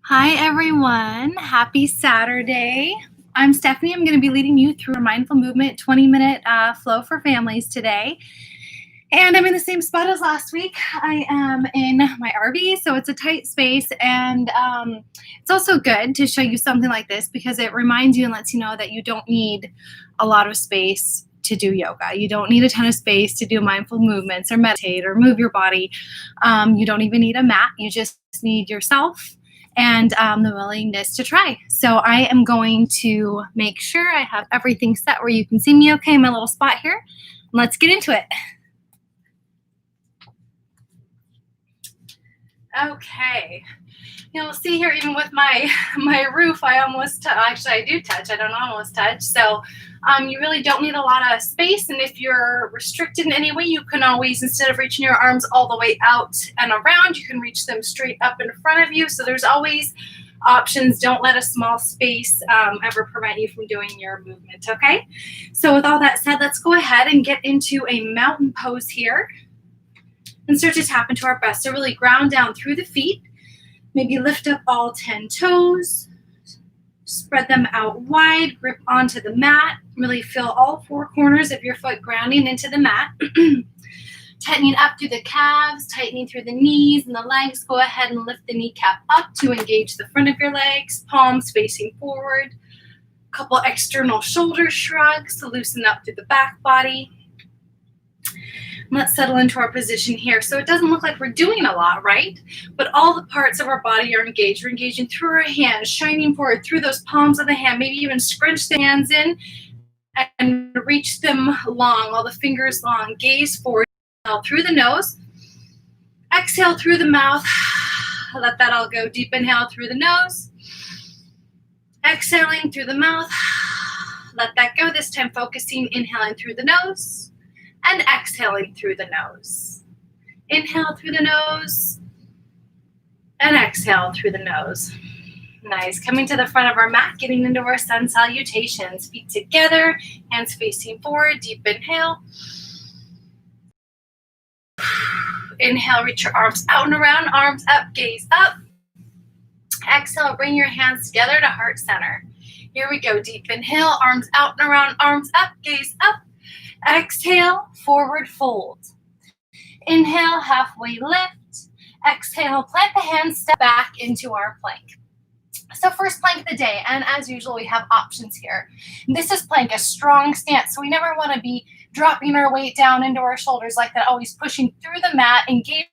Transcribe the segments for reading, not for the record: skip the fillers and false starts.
Hi, everyone. Happy Saturday. I'm Stephanie. I'm going to be leading you through a mindful movement 20-minute flow for families today. And I'm in the same spot as last week. I am in my RV, so it's a tight space. And it's also good to show you something like this because it reminds you and lets you know that you don't need a lot of space to do yoga. You don't need a ton of space to do mindful movements or meditate or move your body. You don't even need a mat. You just need yourself and the willingness to try. So I am going to make sure I have everything set where you can see me okay in my little spot here. Let's get into it. Okay. You'll see here, even with my roof, I almost actually I do touch. I don't almost touch. So you really don't need a lot of space. And if you're restricted in any way, you can always, instead of reaching your arms all the way out and around, you can reach them straight up in front of you. So there's always options. Don't let a small space ever prevent you from doing your movement. Okay. So with all that said, let's go ahead and get into a mountain pose here and start to tap into our breath. So really ground down through the feet. Maybe lift up all 10 toes, spread them out wide, grip onto the mat. Really feel all four corners of your foot grounding into the mat. Tightening up through the calves, tightening through the knees and the legs. Go ahead and lift the kneecap up to engage the front of your legs, palms facing forward. A couple external shoulder shrugs to loosen up through the back body. Let's settle into our position here. So it doesn't look like we're doing a lot, right? But all the parts of our body are engaged. We're engaging through our hands, shining forward through those palms of the hand, maybe even scrunch the hands in and reach them long, all the fingers long. Gaze forward, inhale through the nose, exhale through the mouth. Let that all go. Deep inhale through the nose, exhaling through the mouth. Let that go. This time focusing, inhaling through the nose and exhaling through the nose. Inhale through the nose and exhale through the nose. Nice. Coming to the front of our mat, getting into our sun salutations. Feet together, hands facing forward. Deep inhale. Inhale, reach your arms out and around, arms up, gaze up. Exhale, bring your hands together to heart center. Here we go. Deep inhale, arms out and around, arms up, gaze up. Exhale, forward fold. Inhale, halfway lift. Exhale, plant the hands, step back into our plank. So first plank of the day, and as usual, we have options here. This is plank, a strong stance. So we never want to be dropping our weight down into our shoulders like that, always pushing through the mat, engaging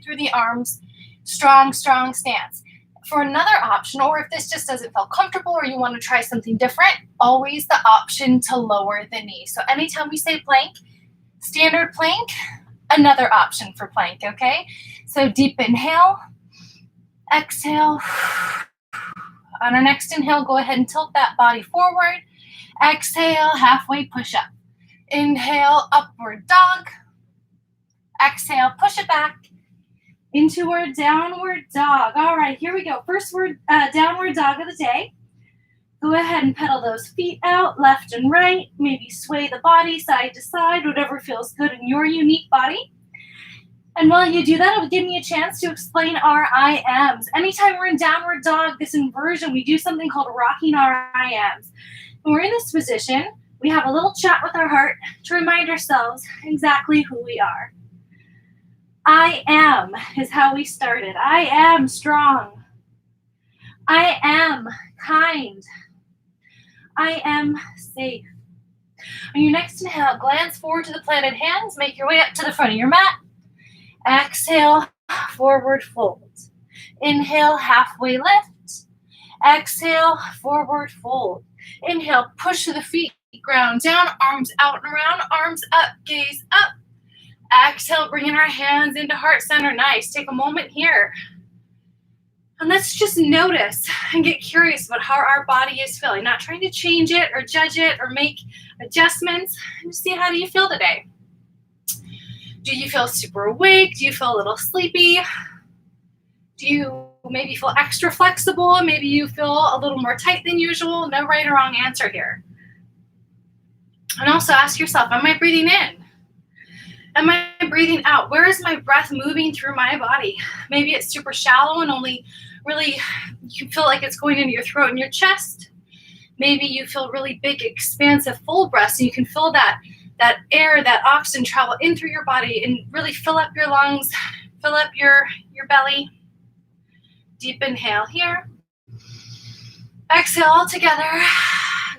through the arms. Strong, strong stance. For another option, or if this just doesn't feel comfortable or you want to try something different, always the option to lower the knee. So anytime we say plank, standard plank, another option for plank, okay? So deep inhale, exhale. On our next inhale, go ahead and tilt that body forward. Exhale, halfway push up. Inhale, upward dog. Exhale, push it back into our downward dog. All right, here we go. First downward dog of the day. Go ahead and pedal those feet out, left and right. Maybe sway the body side to side, whatever feels good in your unique body. And while you do that, it'll give me a chance to explain our I ams. Anytime we're in downward dog, this inversion, we do something called rocking our I ams. When we're in this position, we have a little chat with our heart to remind ourselves exactly who we are. I am is how we started. I am strong. I am kind. I am safe. On your next inhale, glance forward to the planted hands. Make your way up to the front of your mat. Exhale, forward fold. Inhale, halfway lift. Exhale, forward fold. Inhale, push to the feet, ground down, arms out and around, arms up, gaze up. Exhale, bringing our hands into heart center. Nice. Take a moment here. And let's just notice and get curious about how our body is feeling. Not trying to change it or judge it or make adjustments. Just see, how do you feel today? Do you feel super awake? Do you feel a little sleepy? Do you maybe feel extra flexible? Maybe you feel a little more tight than usual? No right or wrong answer here. And also ask yourself, am I breathing in? Am I breathing out? Where is my breath moving through my body? Maybe it's super shallow and only really You feel like it's going into your throat and your chest. Maybe you feel really big, expansive, full breaths, and you can feel that air, that oxygen travel in through your body and really fill up your lungs, fill up your belly. Deep inhale here. Exhale all together.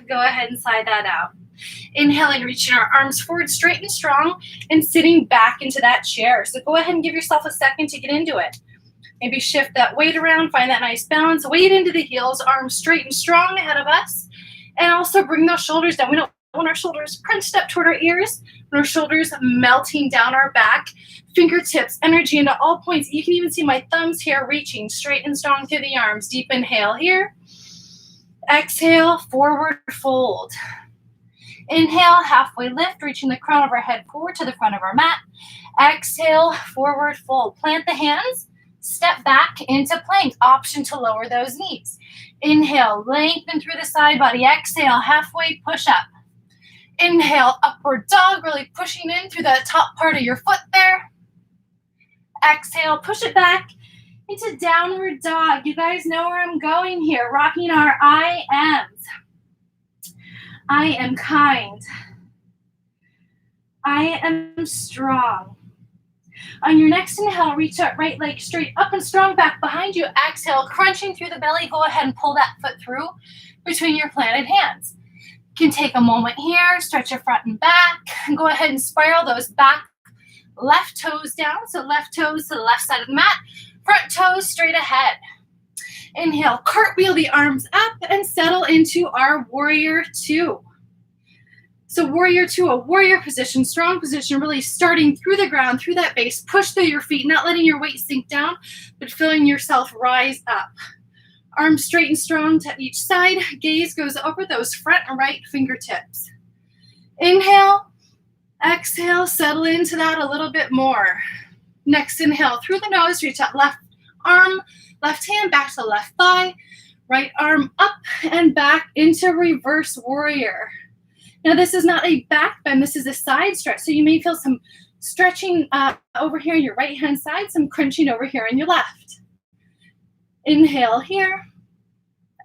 Go ahead and sigh that out. Inhaling, reaching our arms forward, straight and strong, and sitting back into that chair. So go ahead and give yourself a second to get into it. Maybe shift that weight around, find that nice balance. Weight into the heels, arms straight and strong ahead of us. And also bring those shoulders down. We don't want our shoulders crunched up toward our ears, and our shoulders melting down our back. Fingertips, energy into all points. You can even see my thumbs here reaching straight and strong through the arms. Deep inhale here. Exhale, forward fold. Inhale, halfway lift, reaching the crown of our head forward to the front of our mat. Exhale, forward fold. Plant the hands, step back into plank. Option to lower those knees. Inhale, lengthen through the side body. Exhale, halfway push up. Inhale, upward dog, really pushing in through that top part of your foot there. Exhale, push it back into downward dog. You guys know where I'm going here. Rocking our I ams. I am kind. I am strong. On your next inhale, reach that right leg straight up and strong back behind you. Exhale, crunching through the belly. Go ahead and pull that foot through between your planted hands. You can take a moment here, stretch your front and back, and go ahead and spiral those back left toes down. So left toes to the left side of the mat, front toes straight ahead. Inhale, cartwheel the arms up and settle into our warrior two. So warrior two, a warrior position, strong position, really starting through the ground, through that base. Push through your feet, not letting your weight sink down, but feeling yourself rise up. Arms straight and strong to each side. Gaze goes over those front and right fingertips. Inhale, exhale, settle into that a little bit more. Next inhale, through the nose, reach that left arm, left hand back to the left thigh, right arm up and back into reverse warrior. Now this is not a back bend, this is a side stretch. So you may feel some stretching over here on your right hand side, some crunching over here on your left. Inhale here.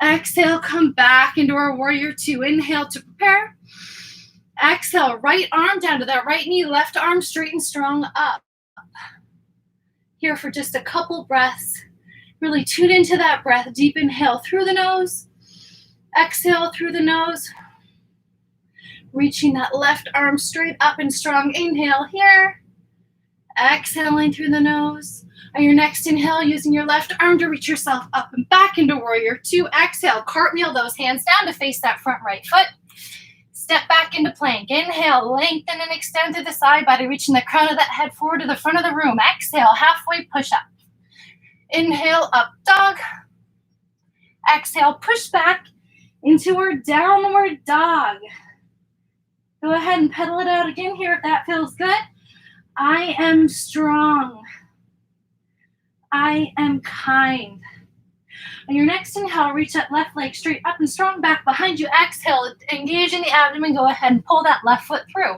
Exhale, come back into our warrior two. Inhale to prepare. Exhale, right arm down to that right knee, left arm straight and strong up. Here for just a couple breaths. Really tune into that breath. Deep inhale through the nose. Exhale through the nose. Reaching that left arm straight up and strong. Inhale here. Exhaling through the nose. On your next inhale, using your left arm to reach yourself up and back into warrior two. Exhale, cartwheel those hands down to face that front right foot. Step back into plank. Inhale, lengthen and extend to the side body, reaching the crown of that head forward to the front of the room. Exhale, halfway push up. Inhale, up dog. Exhale, push back into our downward dog. Go ahead and pedal it out again here if that feels good. I am strong. I am kind. On your next inhale, reach that left leg straight up and strong back behind you. Exhale, engage in the abdomen. Go ahead and pull that left foot through.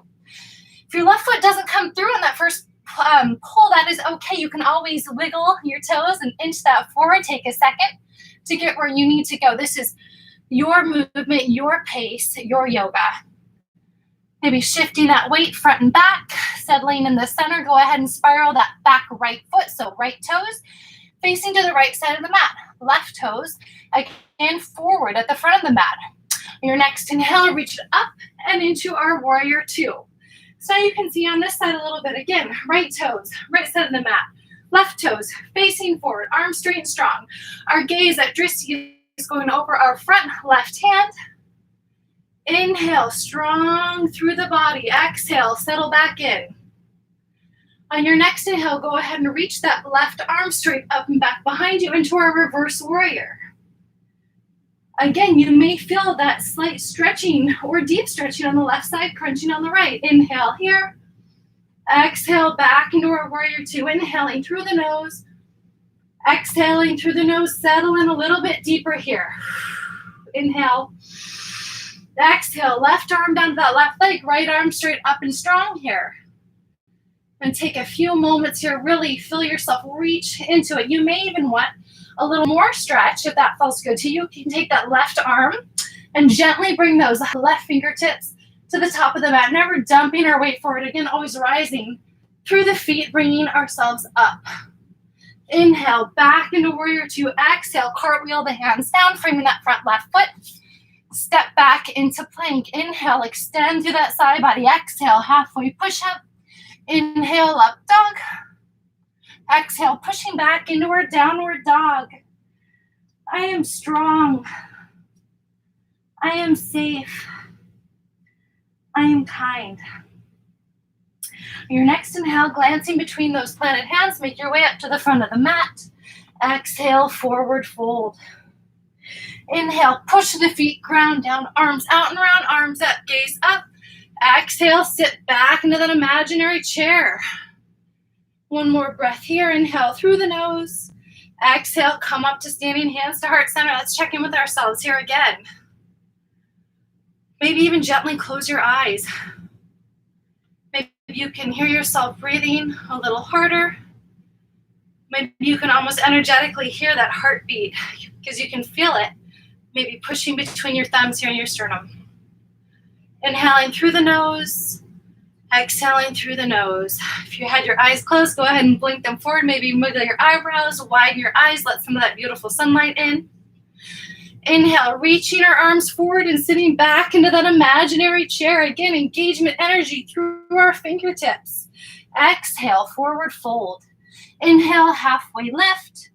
If your left foot doesn't come through on that first pull, that is okay. You can always wiggle your toes and inch that forward. Take a second to get where you need to go. This is your movement, your pace, your yoga. Maybe shifting that weight front and back, settling in the center. Go ahead and spiral that back right foot. So right toes facing to the right side of the mat. Left toes, again, forward at the front of the mat. On your next inhale, reach it up and into our warrior two. So you can see on this side a little bit. Again, right toes, right side of the mat. Left toes facing forward, arms straight and strong. Our gaze at Drishti is going over our front left hand. Inhale, strong through the body. Exhale, settle back in. On your next inhale, go ahead and reach that left arm straight up and back behind you into our reverse warrior. Again, you may feel that slight stretching or deep stretching on the left side, crunching on the right. Inhale here. Exhale back into our warrior two. Inhaling through the nose. Exhaling through the nose. Settle in a little bit deeper here. Inhale. Exhale, left arm down to that left leg, right arm straight up and strong here. And take a few moments here, really feel yourself reach into it. You may even want A little more stretch if that feels good to you. You can take that left arm and gently bring those left fingertips to the top of the mat, never dumping our weight forward. Again, always rising through the feet, bringing ourselves up. Inhale, back into warrior two. Exhale, cartwheel the hands down, framing that front left foot. Step back into plank. Inhale, extend through that side body. Exhale, halfway push up. Inhale, up dog. Exhale, pushing back into our downward dog. I am strong. I am safe. I am kind. Your next inhale, glancing between those planted hands, make your way up to the front of the mat. Exhale, forward fold. Inhale, push the feet, ground down, arms out and around, arms up, gaze up. Exhale, sit back into that imaginary chair. One more breath here. Inhale through the nose. Exhale, come up to standing, hands to heart center. Let's check in with ourselves here again. Maybe even gently close your eyes. Maybe you can hear yourself breathing a little harder. Maybe you can almost energetically hear that heartbeat because you can feel it. Maybe pushing between your thumbs here in your sternum. Inhaling through the nose, exhaling through the nose. If you had your eyes closed, go ahead and blink them forward. Maybe wiggle your eyebrows, widen your eyes, let some of that beautiful sunlight in. Inhale, reaching our arms forward and sitting back into that imaginary chair. Again, engagement energy through our fingertips. Exhale, forward fold. Inhale, halfway lift.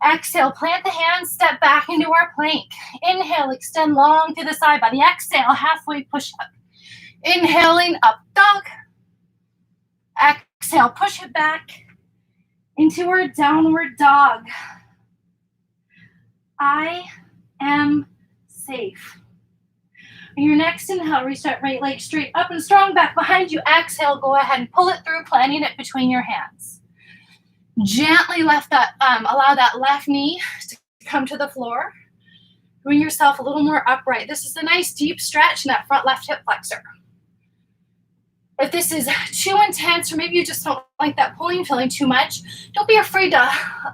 Exhale, plant the hands, step back into our plank. Inhale, extend long through the side body. Exhale, halfway push up. Inhaling, up dog. Exhale, push it back into our downward dog. I am safe. On your next inhale, reach that right leg straight up and strong back behind you. Exhale, go ahead and pull it through, planting it between your hands. Gently allow that left knee to come to the floor. Bring yourself a little more upright. This is a nice deep stretch in that front left hip flexor. If this is too intense, or maybe you just don't like that pulling feeling too much, don't be afraid to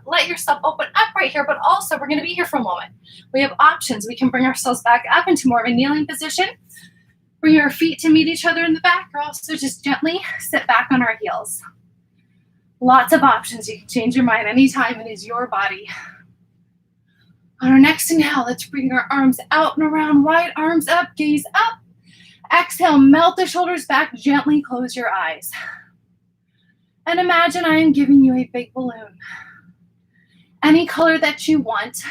let yourself open up right here, but also we're gonna be here for a moment. We have options. We can bring ourselves back up into more of a kneeling position, bring our feet to meet each other in the back, or also just gently sit back on our heels. Lots of options. You can change your mind anytime. It is your body. On our next inhale, let's bring our arms out and around, wide arms up, gaze up. Exhale, melt the shoulders back, gently close your eyes. And imagine I am giving you a big balloon. Any color that you want.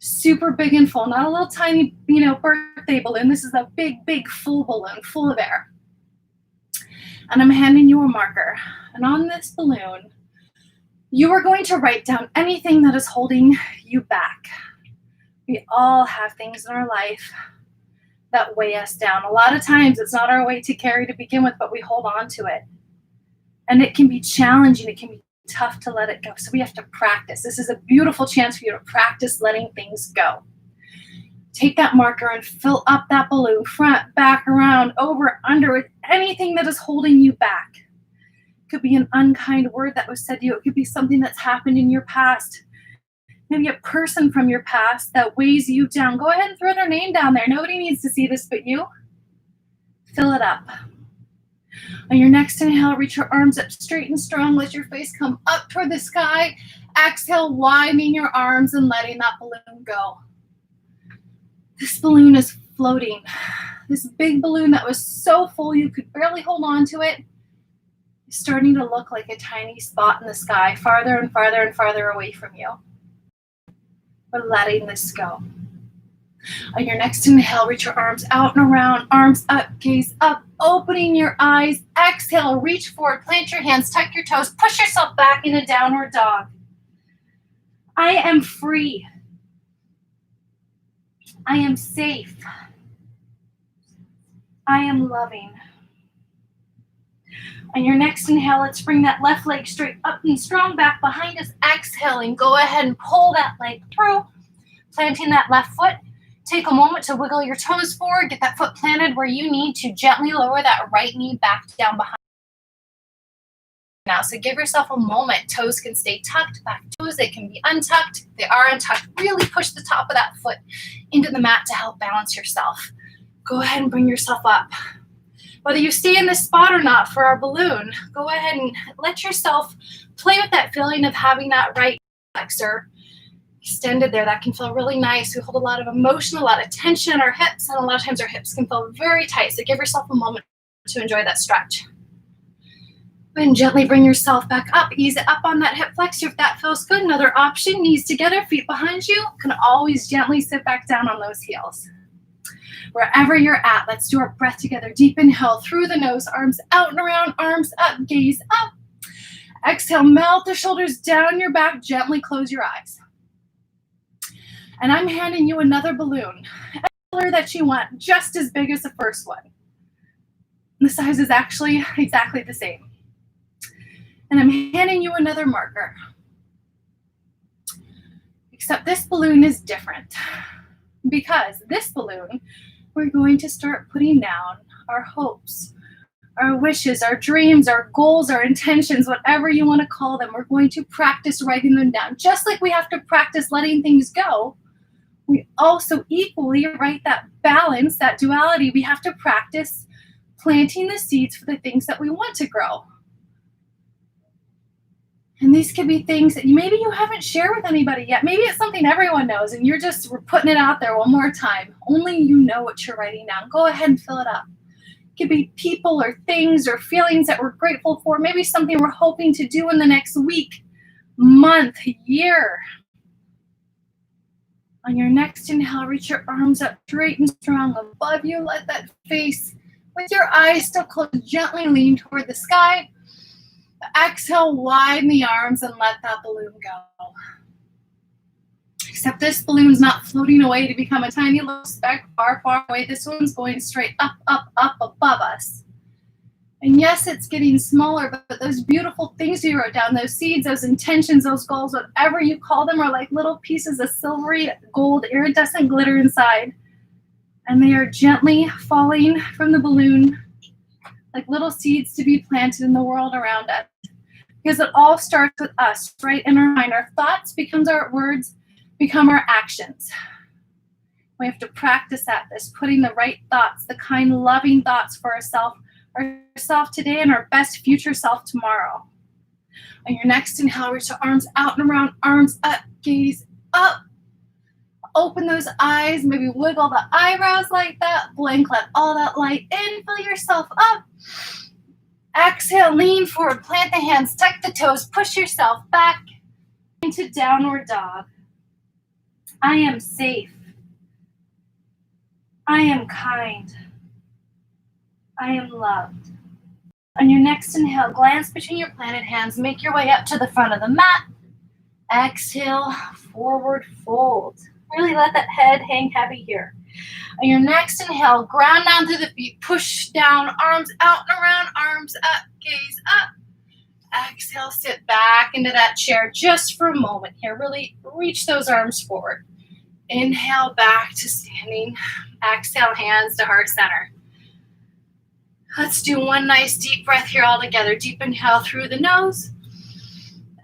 Super big and full, not a little tiny, birthday balloon. This is a big, big, full balloon, full of air. And I'm handing you a marker. And on this balloon, you are going to write down anything that is holding you back. We all have things in our life that weigh us down. A lot of times it's not our weight to carry to begin with, but we hold on to it. And it can be challenging. It can be tough to let it go. So we have to practice. This is a beautiful chance for you to practice letting things go. Take that marker and fill up that balloon, front, back, around, over, under, with anything that is holding you back. It could be an unkind word that was said to you. It could be something that's happened in your past. Maybe a person from your past that weighs you down. Go ahead and throw their name down there. Nobody needs to see this but you. Fill it up. On your next inhale, reach your arms up straight and strong. Let your face come up toward the sky. Exhale, widening your arms and letting that balloon go. This balloon is floating. This big balloon that was so full you could barely hold on to it is starting to look like a tiny spot in the sky, farther and farther and farther away from you. We're letting this go. On your next inhale, reach your arms out and around, arms up, gaze up, opening your eyes. Exhale, reach forward, plant your hands, tuck your toes, push yourself back into downward dog. I am free. I am safe. I am loving. On your next inhale, let's bring that left leg straight up and strong back behind us. Exhaling, go ahead and pull that leg through, planting that left foot. Take a moment to wiggle your toes forward, get that foot planted where you need to, gently lower that right knee back down behind. now. So give yourself a moment. Toes can stay tucked, back toes, they can be untucked. If they are untucked, really push the top of that foot into the mat to help balance yourself. Go ahead and bring yourself up. Whether you stay in this spot or not for our balloon, go ahead and let yourself play with that feeling of having that right flexor extended there. That can feel really nice. We hold a lot of emotion, a lot of tension in our hips, and a lot of times our hips can feel very tight. So give yourself a moment to enjoy that stretch. And gently bring yourself back up. Ease it up on that hip flexor if that feels good. Another option, knees together, feet behind you. Can always gently sit back down on those heels. Wherever you're at, let's do our breath together. Deep inhale through the nose, arms out and around, arms up, gaze up. Exhale, melt the shoulders down your back, gently close your eyes. And I'm handing you another balloon, a color that you want, just as big as the first one. The size is actually exactly the same. And I'm handing you another marker. Except this balloon is different, because this balloon, we're going to start putting down our hopes, our wishes, our dreams, our goals, our intentions, whatever you want to call them. We're going to practice writing them down. Just like we have to practice letting things go, we also equally write that balance, that duality. We have to practice planting the seeds for the things that we want to grow. And these could be things that maybe you haven't shared with anybody yet. Maybe it's something everyone knows and we're putting it out there one more time. Only you know what you're writing down. Go ahead and fill it up. It could be people or things or feelings that we're grateful for. Maybe something we're hoping to do in the next week, month, year. On your next inhale, reach your arms up straight and strong above you. Let that face, with your eyes still closed, gently lean toward the sky. Exhale, widen the arms and let that balloon go. Except this balloon's not floating away to become a tiny little speck far, far away. This one's going straight up, up, up above us. And yes, it's getting smaller, but those beautiful things you wrote down, those seeds, those intentions, those goals, whatever you call them, are like little pieces of silvery gold, iridescent glitter inside. And they are gently falling from the balloon like little seeds to be planted in the world around us. Because it all starts with us, right in our mind. Our thoughts becomes our words, become our actions. We have to practice at this, putting the right thoughts, the kind, loving thoughts for ourselves today and our best future self tomorrow. On your next inhale, reach the arms out and around, arms up, gaze up. Open those eyes, maybe wiggle the eyebrows like that. Blink, let all that light in, fill yourself up. Exhale, lean forward, plant the hands, tuck the toes, push yourself back into downward dog. I am safe. I am kind. I am loved. On your next inhale, glance between your planted hands, make your way up to the front of the mat. Exhale, forward fold. Really let that head hang heavy here. On your next inhale, ground down through the feet, push down, arms out and around, arms up, gaze up. Exhale, sit back into that chair just for a moment here. Really reach those arms forward. Inhale back to standing. Exhale, hands to heart center. Let's do one nice deep breath here all together. Deep inhale through the nose.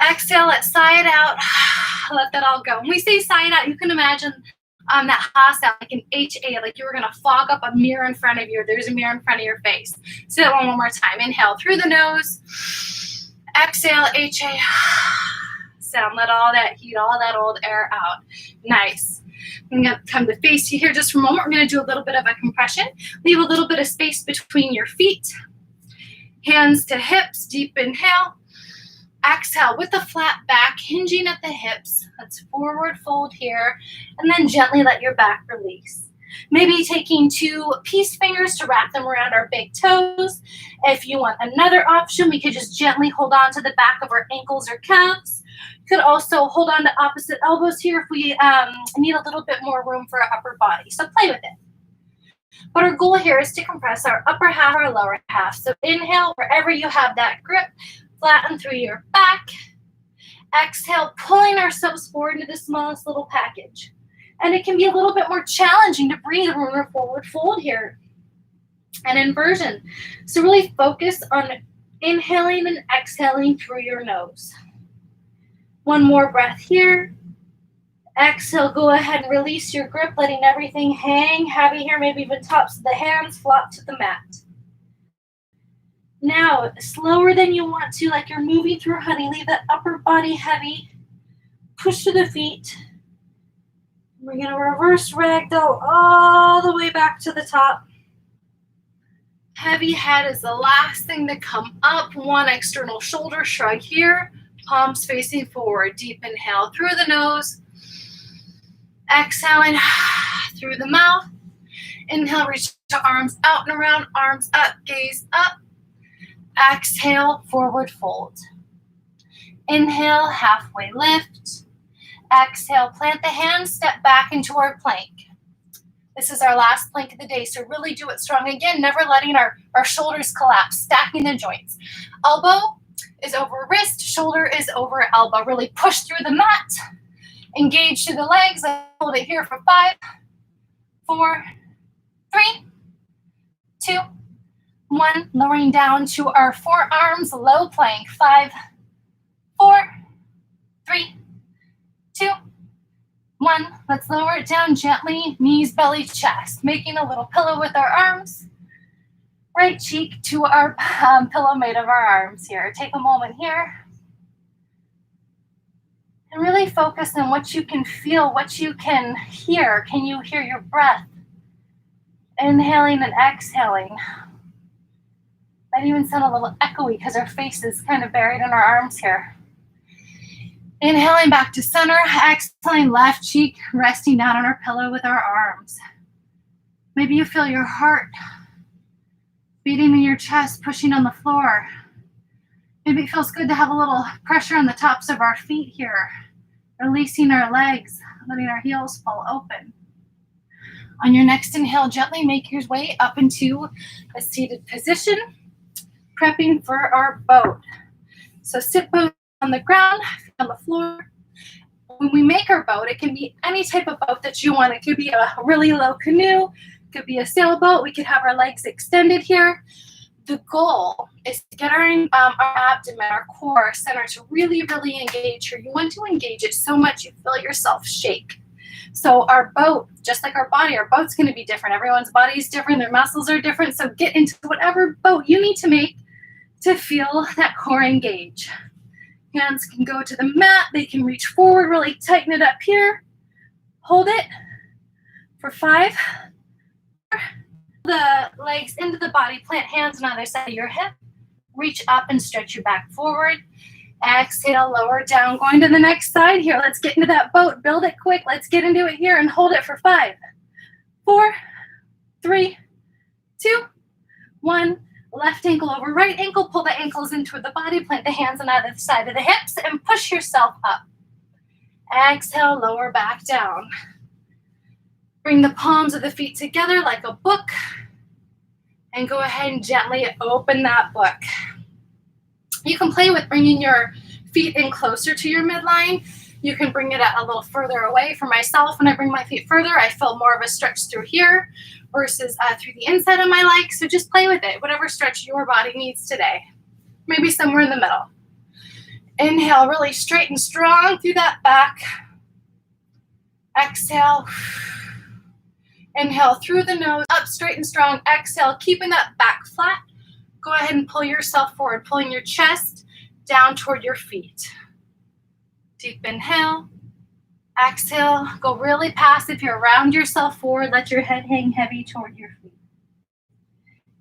Exhale, let sigh it out. Let that all go. When we say sigh it out, you can imagine that ha sound like an H-A, like you were going to fog up a mirror in front of you, or there's a mirror in front of your face. Say that one more time. Inhale through the nose. Exhale, H-A sound. Let all that heat, all that old air out. Nice. I'm going to come to face you here just for a moment. We're going to do a little bit of a compression. Leave a little bit of space between your feet. Hands to hips. Deep inhale. Exhale with the flat back, hinging at the hips. Let's forward fold here, and then gently let your back release. Maybe taking 2 peace fingers to wrap them around our big toes. If you want another option, we could just gently hold on to the back of our ankles or calves. Could also hold on to opposite elbows here if we need a little bit more room for our upper body. So play with it. But our goal here is to compress our upper half or our lower half. So inhale, wherever you have that grip, flatten through your back. Exhale, pulling ourselves forward into the smallest little package. And it can be a little bit more challenging to breathe when we're forward fold here. And inversion. So really focus on Inhaling and exhaling through your nose. One more breath here. Exhale, go ahead and release your grip, letting everything hang heavy here, maybe even tops of the hands, flop to the mat. Now, slower than you want to, like you're moving through honey, leave that upper body heavy. Push to the feet. We're going to reverse ragdoll all the way back to the top. Heavy head is the last thing to come up. One external shoulder shrug here. Palms facing forward. Deep inhale through the nose. Exhaling through the mouth. Inhale, reach the arms out and around, arms up, gaze up. Exhale, forward fold. Inhale, halfway lift. Exhale, plant the hands, step back into our plank. This is our last plank of the day, so really do it strong. Again, never letting our shoulders collapse, stacking the joints. Elbow is over wrist, shoulder is over elbow. Really push through the mat. Engage through the legs. Hold it here for 5, 4, 3, 2, 1. Lowering down to our forearms, low plank. 5, 4, 3, 2, 1. Let's lower it down gently. Knees, belly, chest. Making a little pillow with our arms. Right cheek to our pillow made of our arms here. Take a moment here. And really focus on what you can feel, what you can hear. Can you hear your breath? Inhaling and exhaling. Might even sound a little echoey because our face is kind of buried in our arms here. Inhaling back to center, exhaling left cheek, resting down on our pillow with our arms. Maybe you feel your heart beating in your chest, pushing on the floor. Maybe it feels good to have a little pressure on the tops of our feet here, releasing our legs, letting our heels fall open. On your next inhale, gently make your way up into a seated position, prepping for our boat. So sit boat on the ground, on the floor. When we make our boat, it can be any type of boat that you want. It could be a really low canoe, it could be a sailboat. We could have our legs extended here. The goal is to get our abdomen, our core center to really, really engage here. You want to engage it so much you feel yourself shake. So our boat, just like our body, our boat's going to be different. Everyone's body is different. Their muscles are different. So get into whatever boat you need to make to feel that core engage. Hands can go to the mat. They can reach forward, really tighten it up here. Hold it for 5. The legs into the body, plant hands on either side of your hip. Reach up and stretch your back forward. Exhale, lower down. Going to the next side here. Let's get into that boat. Build it quick. Let's get into it here and hold it for 5, 4, 3, 2, 1. Left ankle over right ankle. Pull the ankles into the body. Plant the hands on either side of the hips and push yourself up. Exhale, lower back down. Bring the palms of the feet together like a book and go ahead and gently open that book. You can play with bringing your feet in closer to your midline. You can bring it a little further away. For myself, when I bring my feet further, I feel more of a stretch through here versus through the inside of my leg. So just play with it, whatever stretch your body needs today. Maybe somewhere in the middle. Inhale, really straight and strong through that back. Exhale. Inhale through the nose, up straight and strong. Exhale, keeping that back flat. Go ahead and pull yourself forward, pulling your chest down toward your feet. Deep inhale. Exhale, go really passive here. Round yourself forward. Let your head hang heavy toward your feet.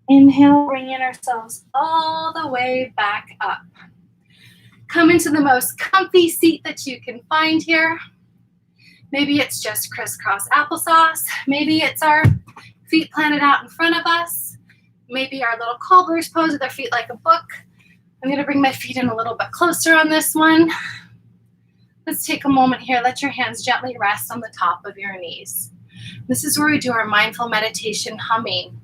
Inhale, bringing ourselves all the way back up. Come into the most comfy seat that you can find here. Maybe it's just crisscross applesauce. Maybe it's our feet planted out in front of us. Maybe our little cobbler's pose with our feet like a book. I'm going to bring my feet in a little bit closer on this one. Let's take a moment here. Let your hands gently rest on the top of your knees. This is where we do our mindful meditation humming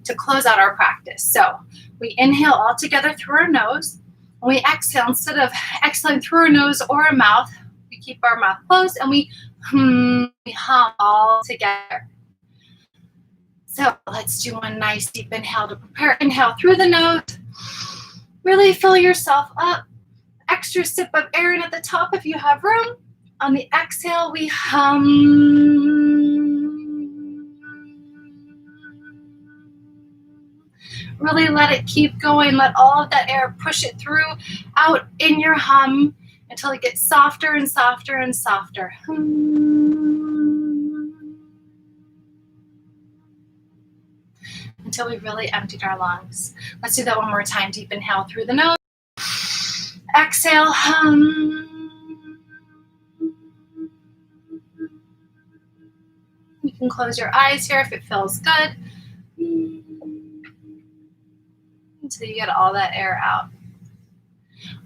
to close out our practice. So we inhale all together through our nose. When we exhale, instead of exhaling through our nose or our mouth, we keep our mouth closed and we hum all together. So let's do one nice deep inhale to prepare. Inhale through the nose. Really fill yourself up. Extra sip of air in at the top if you have room. On the exhale, we hum. Really let it keep going. Let all of that air push it through, out in your hum until it gets softer and softer and softer. Until we really emptied our lungs. Let's do that one more time. Deep inhale through the nose. Exhale, hum. You can close your eyes here if it feels good. Until you get all that air out.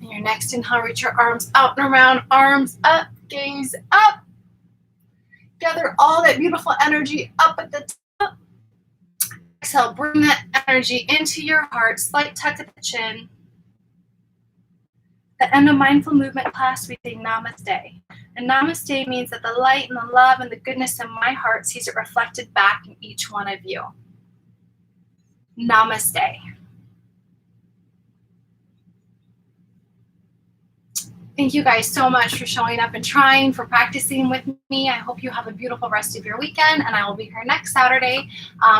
On your next inhale, reach your arms out and around, arms up, gaze up. Gather all that beautiful energy up at the top. Exhale, bring that energy into your heart, slight tuck at the chin. At the end of mindful movement class, we say namaste. And namaste means that the light and the love and the goodness in my heart sees it reflected back in each one of you. Namaste. Thank you guys so much for showing up and trying, for practicing with me. I hope you have a beautiful rest of your weekend, and I will be here next Saturday,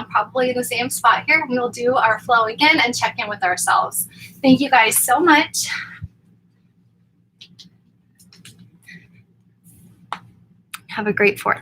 probably in the same spot here. We will do our flow again and check in with ourselves. Thank you guys so much. Have a great 4th.